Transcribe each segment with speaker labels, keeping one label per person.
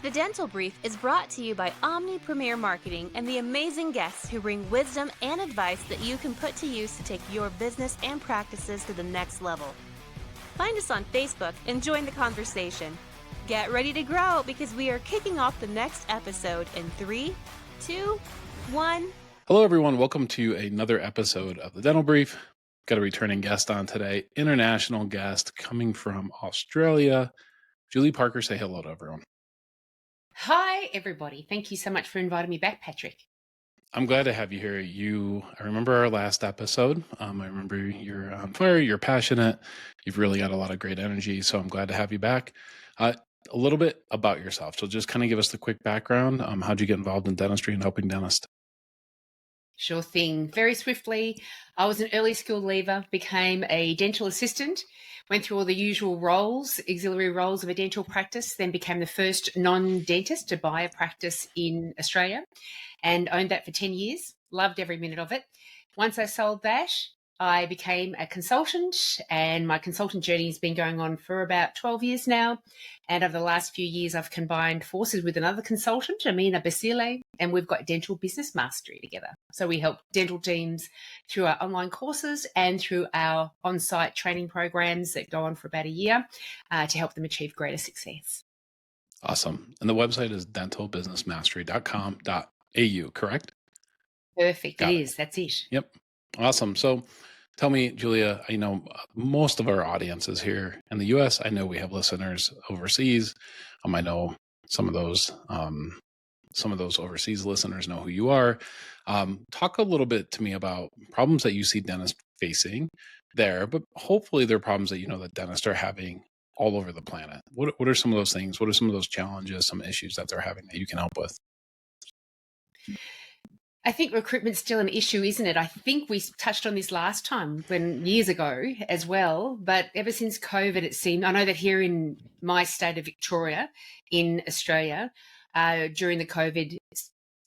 Speaker 1: The Dental Brief is brought to you by Omni Premier Marketing and the amazing guests who bring wisdom and advice that you can put to use to take your business and practices to the next level. Find us on Facebook and join the conversation. Get ready to grow because we are kicking off the next episode in 3, 2, 1.
Speaker 2: Hello, everyone. Welcome to another episode of the Dental Brief. Got a returning guest on today, international guest coming from Australia. Julie Parker, say hello to everyone.
Speaker 3: Hi, everybody. Thank you so much for inviting me back, Patrick.
Speaker 2: I'm glad to have you here. I remember our last episode. I remember you're on fire, you're passionate, you've really got a lot of great energy, so I'm glad to have you back. A little bit about yourself. So just kind of give us the quick background. How'd you get involved in dentistry and helping dentists?
Speaker 3: Sure thing. Very swiftly, I was an early school leaver, became a dental assistant, went through all the usual roles, auxiliary roles of a dental practice, then became the first non-dentist to buy a practice in Australia and owned that for 10 years. Loved every minute of it. Once I sold that, I became a consultant, and my consultant journey has been going on for about 12 years now. And over the last few years, I've combined forces with another consultant, Amina Basile, and we've got dental business mastery together. So we help dental teams through our online courses and through our on-site training programs that go on for about a year to help them achieve greater success.
Speaker 2: Awesome. And the website is dentalbusinessmastery.com.au, correct?
Speaker 3: Perfect.
Speaker 2: Got
Speaker 3: It
Speaker 2: it.
Speaker 3: is. That's it.
Speaker 2: Yep. Awesome. So tell me, Julia, I know most of our audience is here in the US. I know we have listeners overseas. I know some of those overseas listeners know who you are. Talk a little bit to me about problems that you see dentists facing there, but hopefully they're problems that you know that dentists are having all over the planet. What are some of those things? What are some of those challenges, some issues that they're having that you can help with?
Speaker 3: I think recruitment's still an issue, isn't it? I think we touched on this last time years ago as well, but ever since COVID, it seemed, I know that here in my state of Victoria in Australia, during the COVID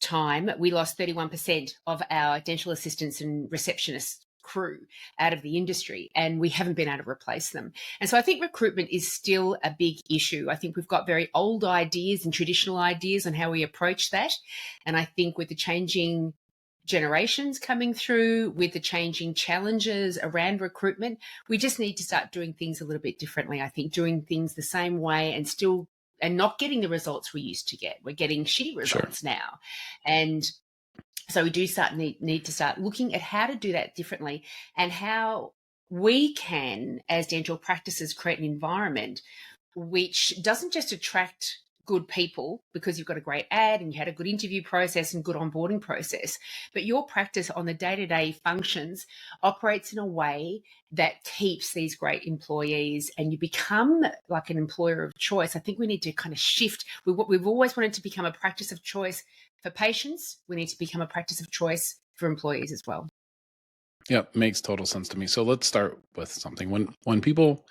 Speaker 3: time, we lost 31% of our dental assistants and receptionists crew out of the industry, and we haven't been able to replace them. And so I think recruitment is still a big issue. I think we've got very old ideas and traditional ideas on how we approach that. And I think with the changing generations coming through, with the changing challenges around recruitment, we just need to start doing things a little bit differently. I think doing things the same way and not getting the results we used to get. We're getting shitty results now. And so we do need to start looking at how to do that differently and how we can, as dental practices, create an environment which doesn't just attract good people because you've got a great ad and you had a good interview process and good onboarding process, but your practice on the day-to-day functions operates in a way that keeps these great employees and you become like an employer of choice. I think we need to kind of shift. We've always wanted to become a practice of choice for patients. We need to become a practice of choice for employees as well.
Speaker 2: Yep, makes total sense to me. So let's start with something. When people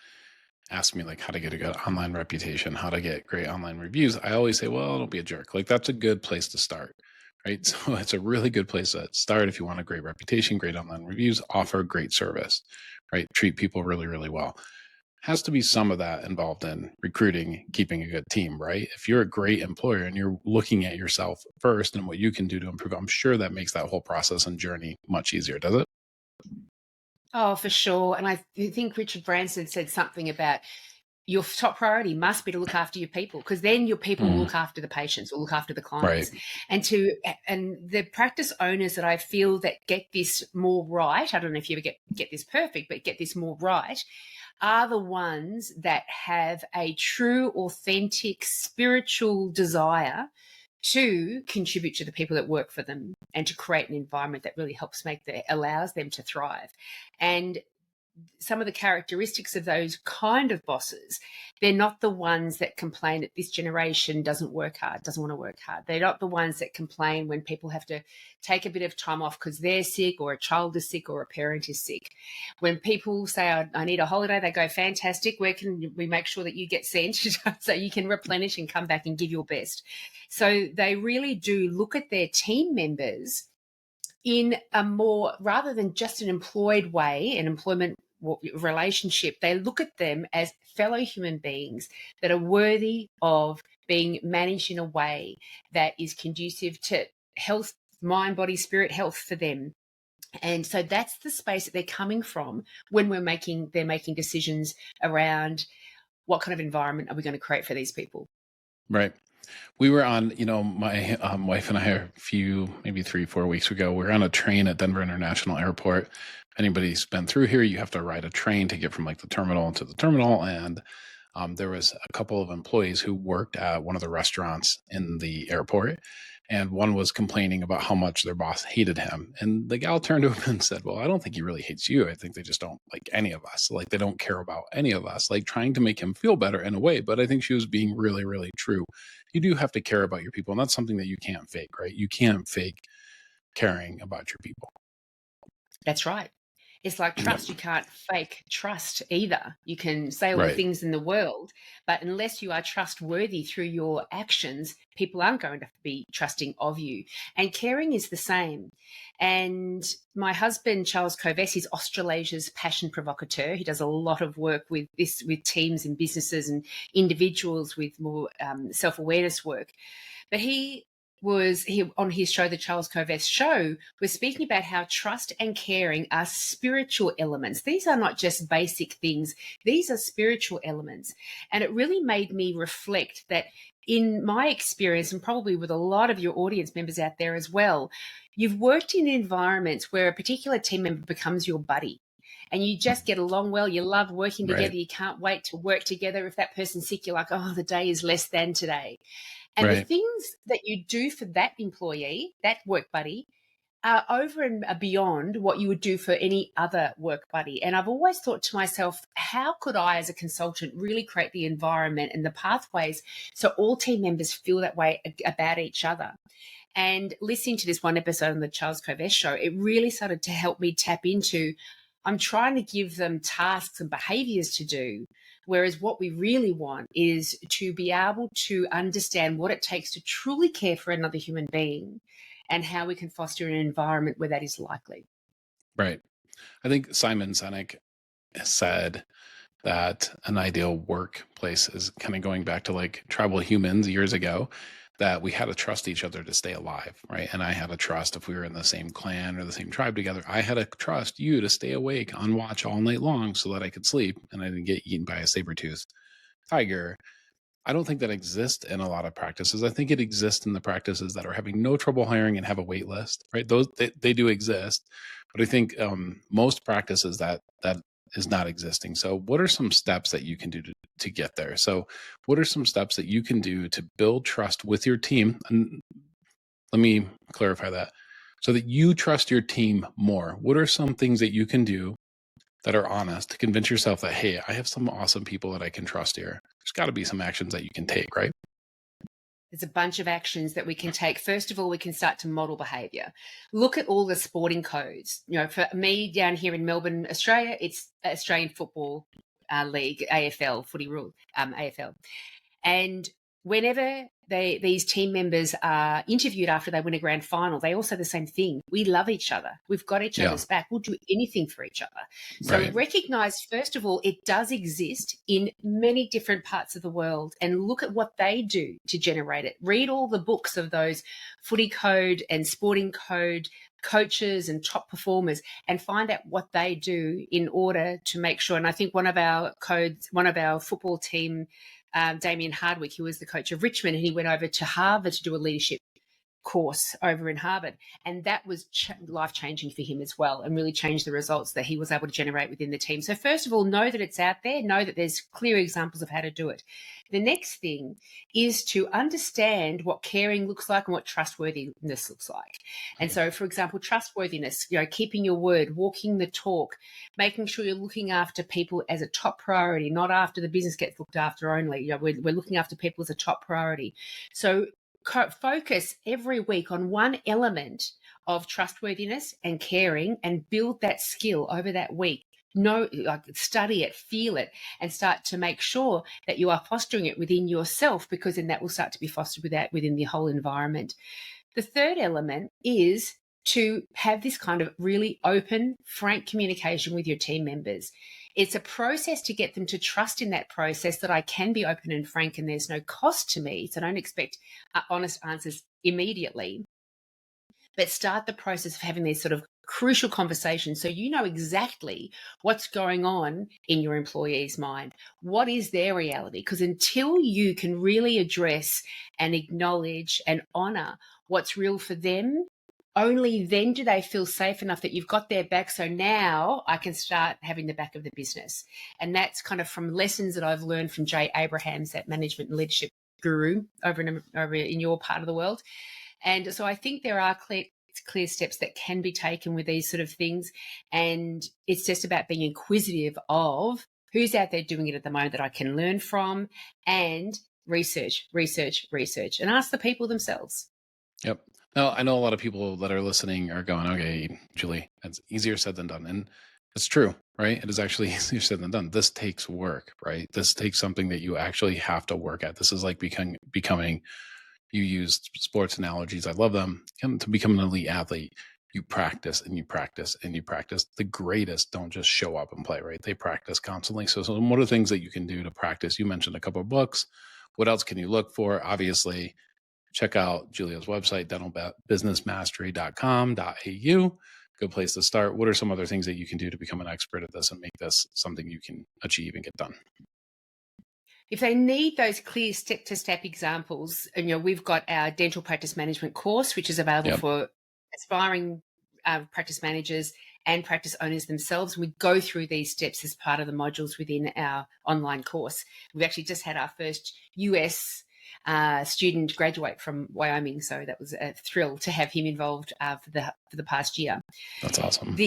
Speaker 2: ask me like how to get a good online reputation, how to get great online reviews, I always say, well, don't be a jerk. Like that's a good place to start, right? So it's a really good place to start if you want a great reputation, great online reviews, offer great service, right? Treat people really, really well. Has to be some of that involved in recruiting, keeping a good team, right? If you're a great employer and you're looking at yourself first and what you can do to improve, I'm sure that makes that whole process and journey much easier, does it?
Speaker 3: Oh, for sure. And I think Richard Branson said something about your top priority must be to look after your people, because then your people will look after the patients or look after the clients. Right. And the practice owners that I feel that get this more right, I don't know if you ever get this perfect, but get this more right, are the ones that have a true, authentic, spiritual desire to contribute to the people that work for them and to create an environment that really allows them to thrive. And some of the characteristics of those kind of bosses, they're not the ones that complain that this generation doesn't want to work hard. They're not the ones that complain when people have to take a bit of time off because they're sick or a child is sick or a parent is sick. When people say, I need a holiday, they go, fantastic, where can we make sure that you get sent so you can replenish and come back and give your best? So they really do look at their team members in a more, rather than just an employed way, an employment relationship, they look at them as fellow human beings that are worthy of being managed in a way that is conducive to health, mind, body, spirit health for them. And so that's the space that they're coming from when they're making decisions around what kind of environment are we going to create for these people.
Speaker 2: Right. We were on, my wife and I a few, maybe 3-4 weeks ago, we were on a train at Denver International Airport. If anybody's been through here, you have to ride a train to get from like the terminal to the terminal. And there was a couple of employees who worked at one of the restaurants in the airport. And one was complaining about how much their boss hated him. And the gal turned to him and said, well, I don't think he really hates you. I think they just don't like any of us. Like they don't care about any of us, like trying to make him feel better in a way. But I think she was being really, really true. You do have to care about your people. And that's something that you can't fake, right? You can't fake caring about your people.
Speaker 3: That's right. It's like trust. You can't fake trust either. You can say all the things in the world, but unless you are trustworthy through your actions, people aren't going to be trusting of you. And caring is the same. And my husband, Charles Kovess, is Australasia's passion provocateur. He does a lot of work with teams and businesses and individuals with more self-awareness work. But he on his show, the Charles Kovess Show, was speaking about how trust and caring are spiritual elements. These are not just basic things. These are spiritual elements. And it really made me reflect that in my experience, and probably with a lot of your audience members out there as well, you've worked in environments where a particular team member becomes your buddy. And you just get along well. You love working together. You can't wait to work together. If that person's sick, you're like, oh, the day is less than today. And the things that you do for that employee, that work buddy, are over and beyond what you would do for any other work buddy. And I've always thought to myself, how could I as a consultant really create the environment and the pathways so all team members feel that way about each other? And listening to this one episode on the Charles Kovess Show, it really started to help me tap into, I'm trying to give them tasks and behaviors to do. Whereas what we really want is to be able to understand what it takes to truly care for another human being and how we can foster an environment where that is likely.
Speaker 2: Right. I think Simon Sinek said that an ideal workplace is kind of going back to like tribal humans years ago, that we had to trust each other to stay alive, right? And I had to trust if we were in the same clan or the same tribe together, I had to trust you to stay awake on watch all night long so that I could sleep and I didn't get eaten by a saber-toothed tiger. I don't think that exists in a lot of practices. I think it exists in the practices that are having no trouble hiring and have a wait list, right? Those they do exist, but I think most practices that is not existing. So what are some steps that you can do to get there? So what are some steps that you can do to build trust with your team? And let me clarify that, so that you trust your team more. What are some things that you can do that are honest to convince yourself that, hey, I have some awesome people that I can trust here? There's got to be some actions that you can take, right?
Speaker 3: There's a bunch of actions that we can take. First of all, we can start to model behaviour. Look at all the sporting codes. For me down here in Melbourne, Australia, it's Australian Football League, AFL, footy rule, AFL. And whenever these team members are interviewed after they win a grand final, they all say the same thing. We love each other. We've got each other's back. We'll do anything for each other. So recognize, first of all, it does exist in many different parts of the world, and look at what they do to generate it. Read all the books of those footy code and sporting code coaches and top performers and find out what they do in order to make sure. And I think one of our football team, Damien Hardwick, who was the coach of Richmond, and he went over to Harvard to do a leadership course over in Harvard. And that was life-changing for him as well, and really changed the results that he was able to generate within the team. So first of all, know that it's out there, know that there's clear examples of how to do it. The next thing is to understand what caring looks like and what trustworthiness looks like. And so, for example, trustworthiness, keeping your word, walking the talk, making sure you're looking after people as a top priority, not after the business gets looked after only. We're looking after people as a top priority. So focus every week on one element of trustworthiness and caring and build that skill over that week. Study it, feel it, and start to make sure that you are fostering it within yourself, because then that will start to be fostered within the whole environment. The third element is to have this kind of really open, frank communication with your team members. it's a process to get them to trust in that process, that I can be open and frank and there's no cost to me. So don't expect honest answers immediately, but start the process of having these sort of crucial conversations so you know exactly what's going on in your employee's mind. What is their reality? Because until you can really address and acknowledge and honor what's real for them, only then do they feel safe enough that you've got their back. So now I can start having the back of the business. And that's kind of from lessons that I've learned from Jay Abrahams, that management and leadership guru over in your part of the world. And so I think there are clear steps that can be taken with these sort of things. And it's just about being inquisitive of who's out there doing it at the moment that I can learn from, and research, and ask the people themselves.
Speaker 2: Yep. Now, I know a lot of people that are listening are going, okay, Julie, it's easier said than done. And it's true, right? It is actually easier said than done. This takes work, right? This takes something that you actually have to work at. This is like becoming, you used sports analogies. I love them. To become an elite athlete, you practice and you practice and you practice. The greatest don't just show up and play, right? They practice constantly. So what are the things that you can do to practice? You mentioned a couple of books. What else can you look for? Obviously, check out Julia's website, dentalbusinessmastery.com.au. Good place to start. What are some other things that you can do to become an expert at this and make this something you can achieve and get done?
Speaker 3: If they need those clear step-to-step examples, and we've got our dental practice management course, which is available for aspiring practice managers and practice owners themselves. We go through these steps as part of the modules within our online course. We've actually just had our first US student graduate from Wyoming, so that was a thrill to have him involved for the past year.
Speaker 2: That's awesome.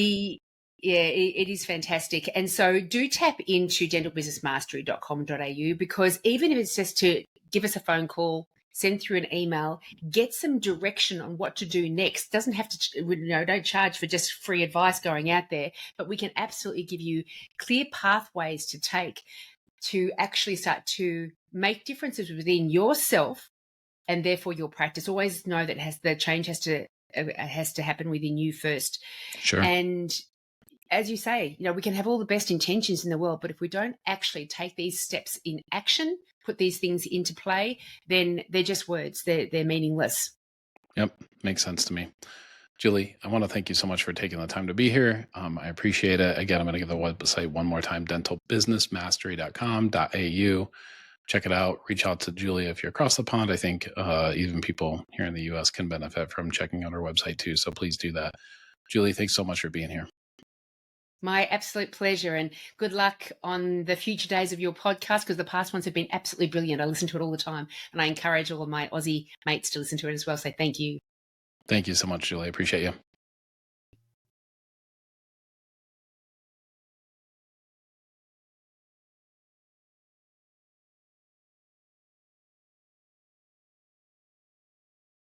Speaker 3: It is fantastic. And so do tap into dentalbusinessmastery.com.au, because even if it's just to give us a phone call, send through an email, get some direction on what to do next. Doesn't have to, don't charge for just free advice going out there, but we can absolutely give you clear pathways to take to actually start to make differences within yourself and therefore your practice. Always know that the change has to happen within you first.
Speaker 2: Sure.
Speaker 3: And as you say, we can have all the best intentions in the world, but if we don't actually take these steps in action, put these things into play, then they're just words. They're meaningless.
Speaker 2: Yep. Makes sense to me. Julie, I want to thank you so much for taking the time to be here. I appreciate it. Again, I'm going to give the website one more time, dentalbusinessmastery.com.au. Check it out. Reach out to Julia if you're across the pond. I think even people here in the U.S. can benefit from checking out her website too. So please do that. Julie, thanks so much for being here.
Speaker 3: My absolute pleasure, and good luck on the future days of your podcast, because the past ones have been absolutely brilliant. I listen to it all the time, and I encourage all of my Aussie mates to listen to it as well. So thank you.
Speaker 2: Thank you so much, Julie. I appreciate you.